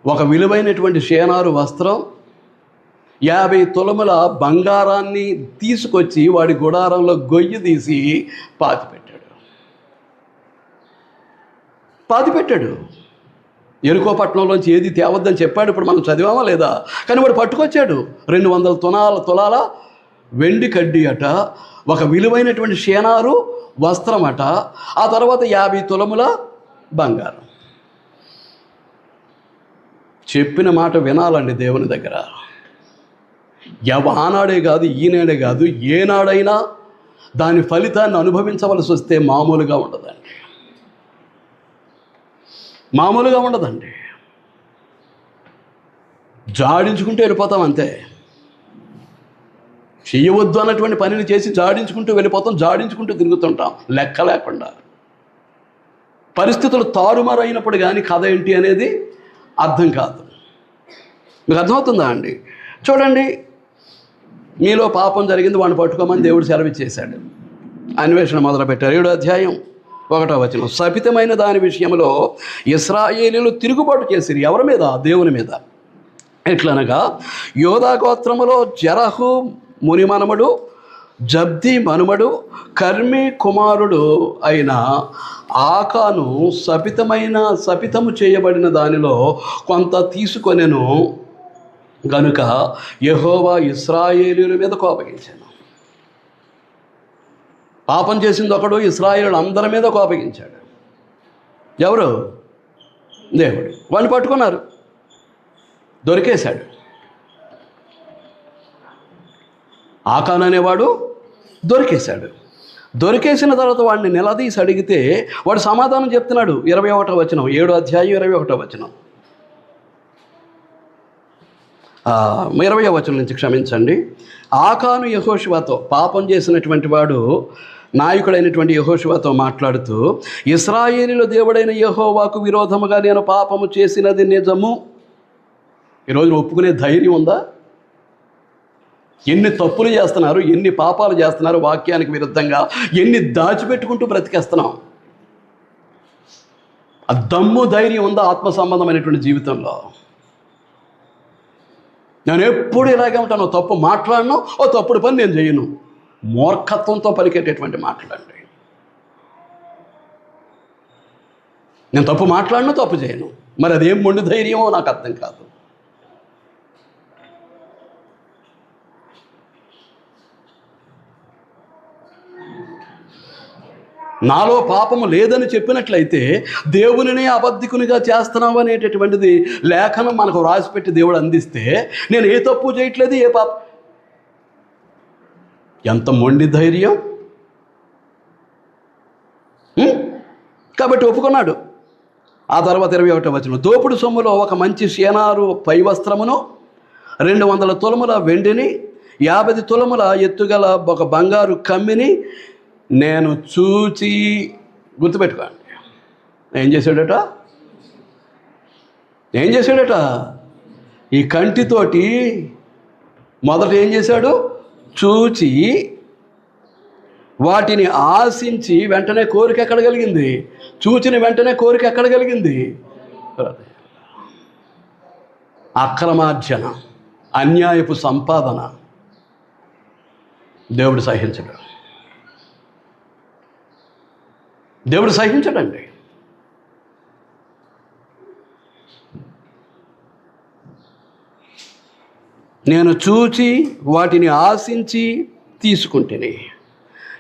ఒక విలువైనటువంటి షేనారు వస్త్రం, 50 తులముల బంగారాన్ని తీసుకొచ్చి వాడి గుడారంలో గొయ్యి తీసి పాతిపెట్టాడు. యెరికో పట్టణంలోంచి ఏది తేవద్దని చెప్పాడు. ఇప్పుడు మనం చదివామా లేదా? కానీ వాడు పట్టుకొచ్చాడు 200 తులాల వెండి కడ్డీ అట, ఒక విలువైనటువంటి షేనారు వస్త్రం అట, ఆ తర్వాత 50 తులముల బంగారం. చెప్పిన మాట వినాలండి దేవుని దగ్గర. ఆనాడే కాదు, ఈనాడే కాదు, ఏనాడైనా దాని ఫలితాన్ని అనుభవించవలసి వస్తే మామూలుగా ఉండదండి. మామూలుగా ఉండదండి. జాడించుకుంటూ వెళ్ళిపోతాం అంతే. చేయవద్దు అన్నటువంటి పనిని చేసి జాడించుకుంటూ వెళ్ళిపోతాం, జాడించుకుంటూ తిరుగుతుంటాం లెక్క లేకుండా. పరిస్థితులు తారుమారైనప్పుడు కానీ కథ ఏంటి అనేది అర్థం కాదు. మీకు అర్థమవుతుందా అండి? చూడండి, మీలో పాపం జరిగింది, వాడిని పట్టుకోమని దేవుడు సెలవిచ్చేశాడు. అన్వేషణ మొదలుపెట్టారు. 7వ అధ్యాయం 1వ వచనం. శపితమైన దాని విషయంలో ఇశ్రాయేలీయులు తిరుగుబాటు చేసిరి. ఎవరి మీద? దేవుని మీద. ఎట్లనగా, యోధా గోత్రములో జెరహు ముని మనమడు, జబ్ది మనుమడు, కర్మి కుమారుడు అయిన ఆకాను శపితము చేయబడిన దానిలో కొంత తీసుకొనెను గనుక యెహోవా ఇశ్రాయేలీయుల మీద కోపగించాను. పాపం చేసింది ఒకడు, ఇశ్రాయేలు అందరి మీద కోపగించాడు. ఎవరు? దేవుడు. వాడిని పట్టుకున్నారు, దొరికేశాడు. ఆకాను అనేవాడు దొరికేశాడు. దొరికేసిన తర్వాత వాడిని నిలదీసి అడిగితే వాడు సమాధానం చెప్తున్నాడు. 21వ వచనం, 7వ అధ్యాయం 21వ వచనం, 20వ వచనం నుంచి క్షమించండి. ఆకాను యెహోషువతో, పాపం చేసినటువంటి వాడు నాయకుడైనటువంటి యెహోషువతో మాట్లాడుతూ, ఇశ్రాయేలీయుల దేవుడైన యెహోవాకు విరోధముగా నేను పాపము చేసినది నిజము. ఈరోజు ఒప్పుకునే ధైర్యం ఉందా? ఎన్ని తప్పులు చేస్తున్నారు, ఎన్ని పాపాలు చేస్తున్నారు, వాక్యానికి విరుద్ధంగా ఎన్ని దాచిపెట్టుకుంటూ బ్రతికేస్తున్నాం. ఆ దమ్ము ధైర్యం ఉందా ఆత్మ సంబంధమైనటువంటి జీవితంలో? నేను ఎప్పుడు ఇలాగే ఉంటాను, తప్పు మాట్లాడను, ఓ తప్పుడు పని నేను చేయను. మూర్ఖత్వంతో పలికేటటువంటి మాట్లాడండి. నేను తప్పు మాట్లాడను, తప్పు చేయను. మరి అదేం మొండి ధైర్యమో నాకు అర్థం కాదు. నాలో పాపము లేదని చెప్పినట్లయితే దేవునినే అబద్ధికునిగా చేస్తున్నావు అనేటటువంటిది లేఖనం మనకు రాసిపెట్టి దేవుడు అందిస్తే, నేను ఏ తప్పు చేయట్లేదు, ఏ పాప. ఎంత మొండి ధైర్యం! కాబట్టి ఒప్పుకున్నాడు. ఆ తర్వాత 21వ వచనం, దోపుడు సొమ్ములో ఒక మంచి సేనారు పై వస్త్రమును, 200 తులముల వెండిని, 50 తులముల ఎత్తుగల ఒక బంగారు కమ్మిని నేను చూచి, గుర్తుపెట్టుకోండి, ఏం చేశాడట? ఈ కంటితోటి మొదట ఏం చేశాడు? చూచి వాటిని ఆశించి వెంటనే కోరిక ఎక్కడ కలిగింది? చూచిన వెంటనే కోరిక ఎక్కడ కలిగింది? అక్రమార్జన, అన్యాయపు సంపాదన దేవుడు సహించడండి. నేను చూచి వాటిని ఆశించి తీసుకుంటేనే,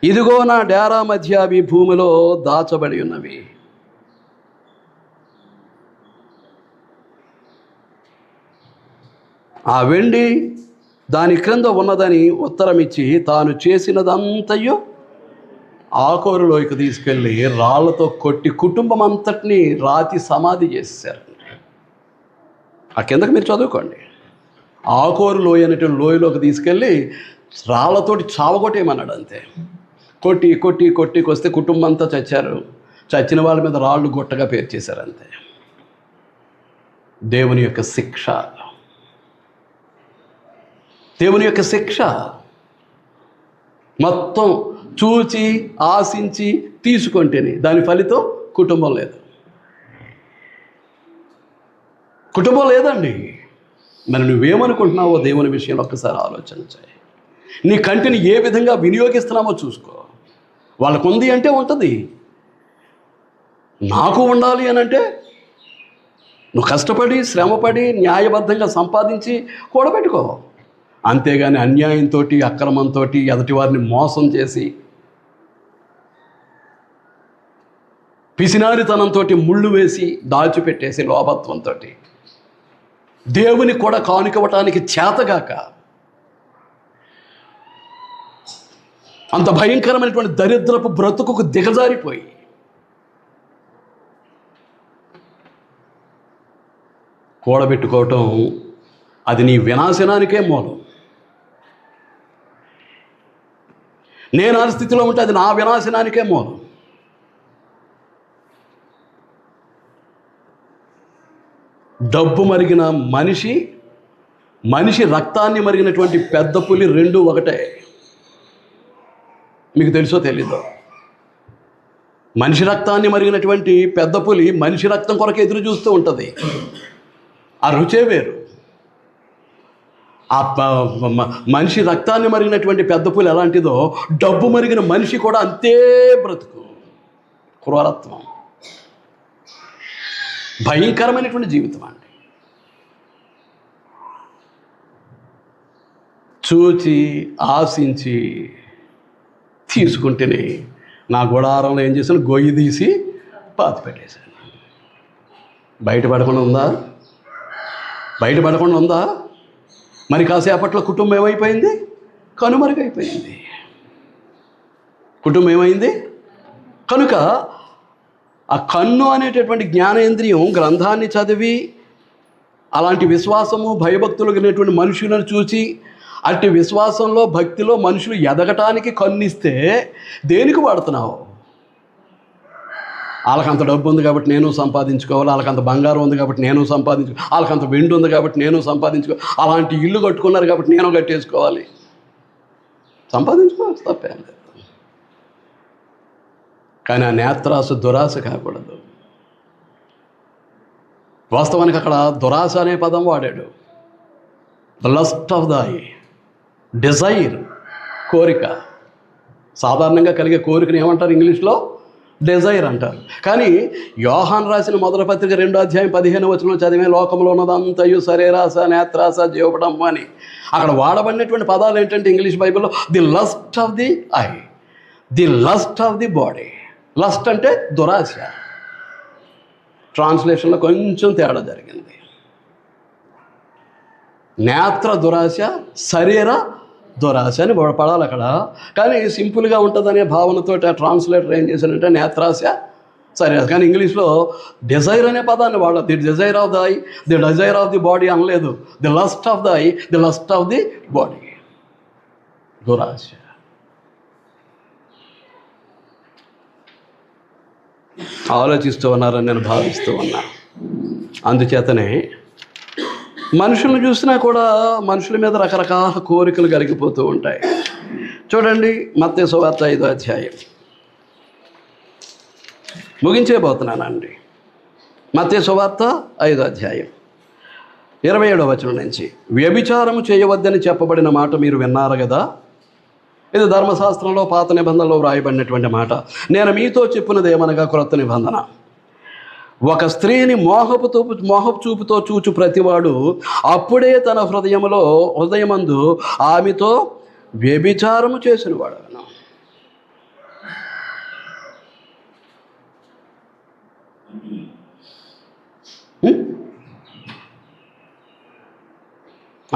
ఇదిగో నా డేరా మధ్య అవి భూమిలో దాచబడి ఉన్నవి. ఆ వెండి దాని క్రింద ఉన్నదని ఉత్తరమిచ్చి తాను చేసినదంతయు ఆకోరులోకి తీసుకెళ్ళి రాళ్లతో కొట్టి కుటుంబం అంతటినీ రాతి సమాధి చేశారు. ఆ కిందకి మీరు చదువుకోండి. ఆకోరు లోయ అనేటువంటి లోయలోకి తీసుకెళ్ళి రాళ్లతోటి చావగొట్టేయమన్నాడు. అంతే. కొట్టి కొట్టి కొట్టికొస్తే కుటుంబం అంతా చచ్చారు. చచ్చిన వాళ్ళ మీద రాళ్ళు గొట్టగా పేర్చేశారు. అంతే. దేవుని యొక్క శిక్ష మొత్తం చూచి ఆశించి తీసుకుంటేనే దాని ఫలితం కుటుంబం లేదండి. మరి నువ్వేమనుకుంటున్నావో దేవుని విషయంలో ఒక్కసారి ఆలోచన చేయి. నీ కంటిని ఏ విధంగా వినియోగిస్తున్నామో చూసుకో. వాళ్ళకు ఉంది అంటే ఉంటుంది, నాకు ఉండాలి అని అంటే నువ్వు కష్టపడి శ్రమపడి న్యాయబద్ధంగా సంపాదించి కూడబెట్టుకో. అంతేగాని అన్యాయంతో అక్రమంతో ఎదుటి వారిని మోసం చేసి పిసినారితనంతో ముళ్ళు వేసి దాచిపెట్టేసి లోభత్వంతో దేవుని కూడా కానుకవటానికి చేతగాక అంత భయంకరమైనటువంటి దరిద్రపు బ్రతుకుకు దిగజారిపోయి కూడబెట్టుకోవటం అది నీ వినాశనానికే మూలం. నేను ఆ స్థితిలో ఉంటే అది నా వినాశనానికే మూలం. డబ్బు మరిగిన మనిషి రక్తాన్ని మరిగినటువంటి పెద్ద పులి రెండు ఒకటే. మీకు తెలుసో తెలీదో? మనిషి రక్తాన్ని మరిగినటువంటి పెద్ద పులి మనిషి రక్తం కొరకు ఎదురు చూస్తూ ఉంటుంది. ఆ రుచే వేరు. ఆ మనిషి రక్తాన్ని మరిగినటువంటి పెద్ద పులి ఎలాంటిదో డబ్బు మరిగిన మనిషి కూడా అంతే బ్రతుకు. క్రూరత్వం, భయంకరమైనటువంటి జీవితం అండి. చూచి ఆశించి తీసుకుంటేనే నా గుడారంలో ఏం చేశాను? గొయ్యి తీసి పాతి పెట్టేశాను. బయటపడకుండా ఉందా? మరి కాసేపట్లో కుటుంబం ఏమైపోయింది? కనుమరుగైపోయింది. కుటుంబం ఏమైంది? కనుక ఆ కన్ను అనేటటువంటి జ్ఞానేంద్రియం గ్రంథాన్ని చదివి అలాంటి విశ్వాసము భయభక్తులు కలిగినటువంటి మనుషులను చూసి అట్టి విశ్వాసంలో భక్తిలో మనుషులు ఎదగటానికి కన్నిస్తే దేనికి వాడుతున్నావు? వాళ్ళకంత డబ్బు ఉంది కాబట్టి నేను సంపాదించుకోవాలి, వాళ్ళకంత బంగారం ఉంది కాబట్టి నేను సంపాదించుకోవాలి, వాళ్ళకంత వెండి ఉంది కాబట్టి నేను సంపాదించుకోవాలి, అలాంటి ఇల్లు కట్టుకున్నారు కాబట్టి నేను కట్టేసుకోవాలి. సంపాదించుకోవచ్చు, తప్పేం లేదు. కానీ ఆ నేత్రాశ దురాశ కాకూడదు. వాస్తవానికి అక్కడ దురాశ అనే పదం వాడాడు. The lust of the eye, desire, కోరిక. సాధారణంగా కలిగే కోరికను ఏమంటారు ఇంగ్లీష్లో? డిజైర్ అంటారు. కానీ యోహాన్ రాసిన మొదటి పత్రిక 2వ అధ్యాయం 15వ వచనంలో చదివే లోకంలో ఉన్నదంతయు శరీరాశ, నేత్రాశ, జీవపడము అని అక్కడ వాడబడినటువంటి పదాలు ఏంటంటే ఇంగ్లీష్ బైబిల్లో the lust of the I, the lust of the body. Lust అంటే దురాశ. ట్రాన్స్లేషన్లో కొంచెం తేడా జరిగింది. నేత్ర దురాశ, శరీర దురాశ అని పడాలి అక్కడ. కానీ సింపుల్గా ఉంటుందనే భావనతో ఆ ట్రాన్స్లేటర్ ఏం చేశాడంటే నేత్రాశ, సరే, కానీ ఇంగ్లీష్లో డిజైర్ అనే పదాన్ని వాడదు. The desire of the eye, the desire of the body అనలేదు. The lust of the eye, the lust of the body. దురాశ. ఆలోచిస్తూ ఉన్నారని నేను భావిస్తూ ఉన్నాను. అందుచేతనే మనుషులను చూసినా కూడా మనుషుల మీద రకరకాల కోరికలు కలిగిపోతూ ఉంటాయి. చూడండి, మత్తయి సువార్త 5వ అధ్యాయం. ముగించేపోతున్నానండి. మత్తయి సువార్త 5వ అధ్యాయం 27వ వచనం నుంచి. వ్యభిచారము చేయవద్దని చెప్పబడిన మాట మీరు విన్నారు కదా. ఇది ధర్మశాస్త్రంలో పాత నిబంధనలో వ్రాయబడినటువంటి మాట. నేను మీతో చెప్పినది ఏమనగా క్రొత్త నిబంధన. ఒక స్త్రీని మోహపు చూపుతో చూచు ప్రతివాడు అప్పుడే తన హృదయమందు ఆమెతో వ్యభిచారము చేసినవాడు.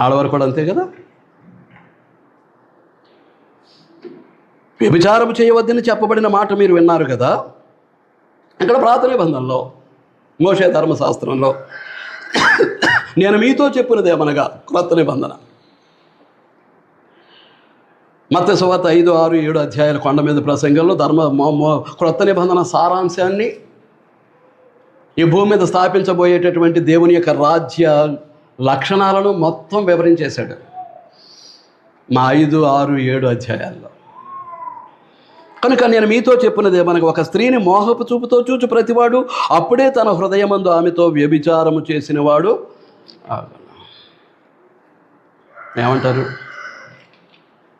ఆడవారు కూడా అంతే కదా. వ్యభిచారం చేయవద్దని చెప్పబడిన మాట మీరు విన్నారు కదా. ఇక్కడ పాత నిబంధనలో మోషే ధర్మశాస్త్రంలో నేను మీతో చెప్పినది ఏమనగా క్రొత్త నిబంధన. మత్తయి సువార్త 5, 6, 7 అధ్యాయాల కొండ మీద ప్రసంగంలో క్రొత్త నిబంధన సారాంశాన్ని, ఈ భూమి మీద స్థాపించబోయేటటువంటి దేవుని యొక్క రాజ్య లక్షణాలను మొత్తం వివరించేశాడు మా 5, 6, 7 అధ్యాయాల్లో. కనుక నేను మీతో చెప్పినది ఏమనగా ఒక స్త్రీని మోహపు చూపుతో చూచు ప్రతివాడు అప్పుడే తన హృదయమందు ఆమెతో వ్యభిచారము చేసినవాడు. ఏమంటారు?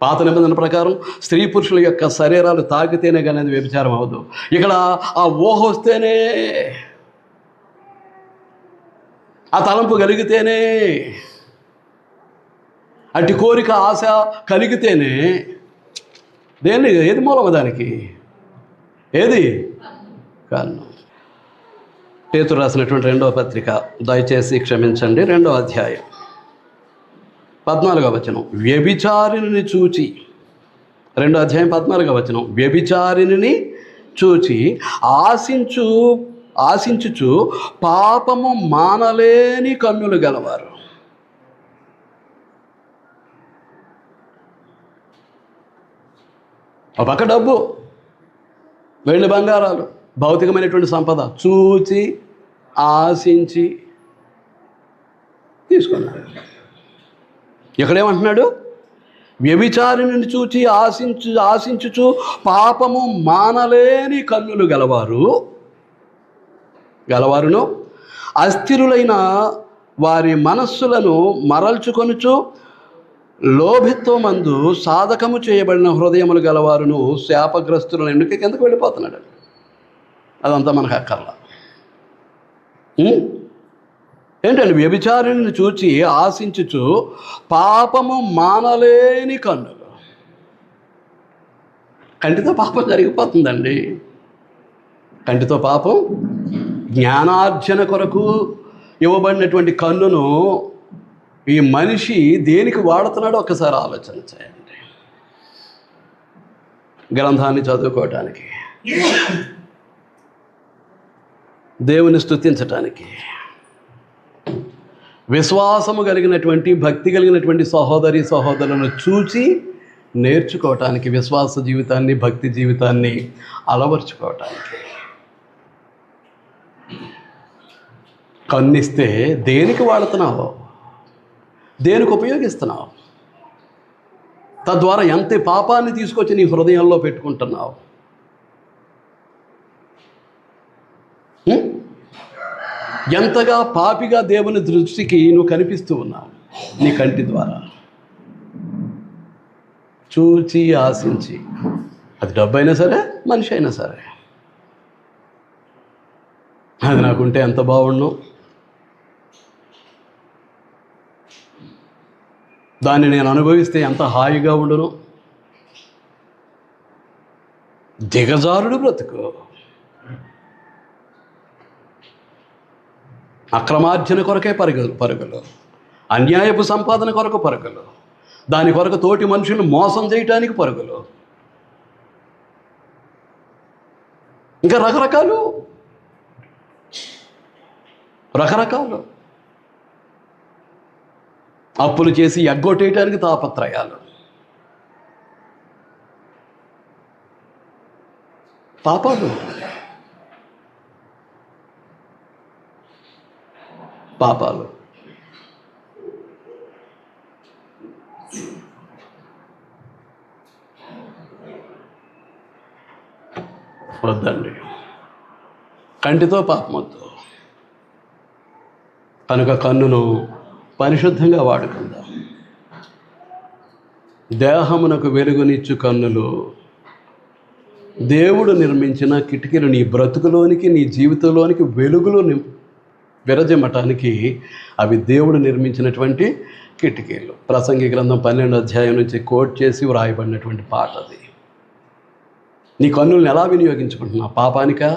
పాత నిబంధన ప్రకారం స్త్రీ పురుషుల యొక్క శరీరాలు తాకితేనే కానీ అది వ్యభిచారం అవ్వదు. ఇక్కడ ఆ ఊహ వస్తేనే, ఆ తలంపు కలిగితేనే, అట్టి కోరిక ఆశ కలిగితేనే, దేన్ని ఏది మూలము దానికి? ఏది? కన్ను. పేతురు రాసినటువంటి 2వ పత్రిక, దయచేసి క్షమించండి, 2వ అధ్యాయం 14వ వచనం. వ్యభిచారిని చూచి, 2వ అధ్యాయం 14వ వచనం. వ్యభిచారిని చూచి ఆశించుచు పాపము మానలేని కన్నులు గలవారు. ఒక పక్క డబ్బు, వెండి బంగారాలు, భౌతికమైనటువంటి సంపద చూచి ఆశించి తీసుకున్నాడు. ఇక్కడేమంటున్నాడు? వ్యభిచారిని చూచి ఆశించుచు పాపము మానలేని కన్నులు గలవారును అస్థిరులైన వారి మనస్సులను మరల్చుకొనుచు లోభిత్వమందు సాధకము చేయబడిన హృదయములు గలవారును శాపగ్రస్తులను. ఎందుకు కిందకు వెళ్ళిపోతున్నాడు? అదంతా మనకు అక్కర్లా. ఏంటండి? వ్యభిచారిని చూచి ఆశించుచు పాపము మానలేని కన్నులు. కంటితో పాపం జరిగిపోతుందండి. కంటితో పాపం. జ్ఞానార్జన కొరకు ఇవ్వబడినటువంటి కన్నును ఈ మనిషి దేనికి వాడుతున్నాడో ఒక్కసారి ఆలోచన చేయండి. గ్రంథాన్ని చదువుకోవటానికి, దేవుని స్తుతించటానికి, విశ్వాసము కలిగినటువంటి భక్తి కలిగినటువంటి సహోదరి సహోదరులను చూచి నేర్చుకోవటానికి, విశ్వాస జీవితాన్ని భక్తి జీవితాన్ని అలవర్చుకోవటానికి. కన్నిస్తే దేనికి వాడుతున్నావో, దేనికి ఉపయోగిస్తున్నావు, తద్వారా ఎంత పాపాన్ని తీసుకొచ్చి నీ హృదయంలో పెట్టుకుంటున్నావు. ఎంతగా పాపిగా దేవుని దృష్టికి నువ్వు కనిపిస్తూ ఉన్నావు నీ కంటి ద్వారా. చూచి ఆశించి, అది డబ్బు అయినా సరే, మనిషి అయినా సరే, అది నాకుంటే ఎంత బాగుండు, దాన్ని నేను అనుభవిస్తే ఎంత హాయిగా ఉండును. దిగజారుడు బ్రతుకు, అక్రమార్జన కొరకే పరుగులు, అన్యాయపు సంపాదన కొరకు పరుగులు, దాని కొరకు తోటి మనుషులను మోసం చేయటానికి పరుగులు. ఇంకా రకరకాలు అప్పులు చేసి ఎగ్గొట్టేయడానికి తాపత్రయాలు, పాపాలు వద్దండి. కంటితో పాపమొద్దు. కనుక కన్నును పరిశుద్ధంగా వాడుకుందాం. దేహమునకు వెలుగునిచ్చు కన్నులు దేవుడు నిర్మించిన కిటికీలు. నీ బ్రతుకులోనికి, నీ జీవితంలోనికి వెలుగులు విరజిమ్మటానికి అవి దేవుడు నిర్మించినటువంటి కిటికీలు. ప్రసంగి గ్రంథం 12వ అధ్యాయం నుంచి కోట్ చేసి వ్రాయబడినటువంటి పాట అది. నీ కన్నులను ఎలా వినియోగించుకుంటున్నావు? పాపానికా,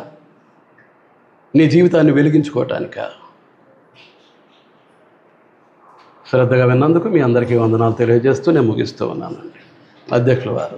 నీ జీవితాన్ని వెలిగించుకోవటానికా? శ్రద్ధగా విన్నందుకు మీ అందరికీ వందనాలు తెలియజేస్తూ నేను ముగిస్తూ ఉన్నానండి. అధ్యక్షుల వారు.